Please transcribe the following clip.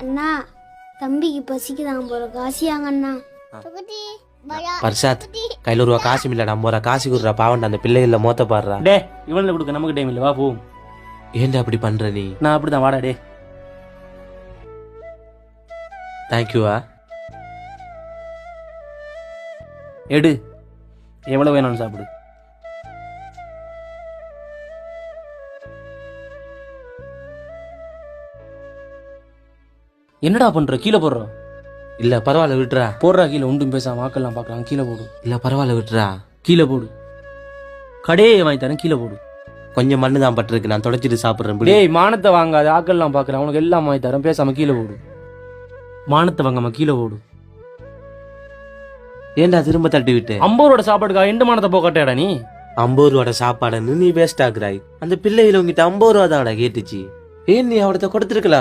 அண்ணா தம்பிக்கு பசிக்குதான் போற காசியாங்க அண்ணா. பர்ஷாத் கையில் ஒரு ரூபா காசு இல்லடா, 50 ரூபா காசு கொடுறா, பாவண்டா அந்த பிள்ளைகள மோத்த பாடுறா. டே இவனில் கொடுக்க நமக்கு டைம் இல்லை, வா போவோம். ஏன்டா அப்படி பண்ற நீ? நான் அப்படிதான், வாடா டே. தேங்க்யூவா. எடு, எவ்வளவு வேணும்னு சாப்பிடு. என்னடா பண்ற? கீழே போடுற? இல்ல பரவாயில்ல விட்டுறா. போடுறா கீழே, உண்டும் பேசாம ஆக்கெல்லாம் பார்க்கலாம். கீழே போடு. இல்ல பரவாயில்ல விட்டுறா. கீழே போடு. கடையே வாங்கி தரேன், கீழே போடு. கொஞ்சம் மண்ணு தான் பட்டிருக்கு, நான் தொடச்சிட்டு சாப்பிடுறேன். டேய் மானத்தை வாங்காத, ஆக்கெல்லாம் பாக்குறேன். அவனுக்கு எல்லாம் வாங்கி தரேன், பேசாம கீழே போடு. மானத்தை வாங்காம கீழே போடு. ஏன்டா திரும்ப தட்டி விட்டு? 50 ரூபா சாப்பாடுக்கா எந்த மானத்தை போக்கட்டேடா நீ? 50 ரூபா சாப்பாடுன்னு நீ வேஸ்ட் ஆகுறாய். அந்த பிள்ளைகள் உங்ககிட்ட 50 ரூபா தான் கேட்டுச்சு. ஏன் நீ அவடத்த கொடுத்துருக்கலாம்?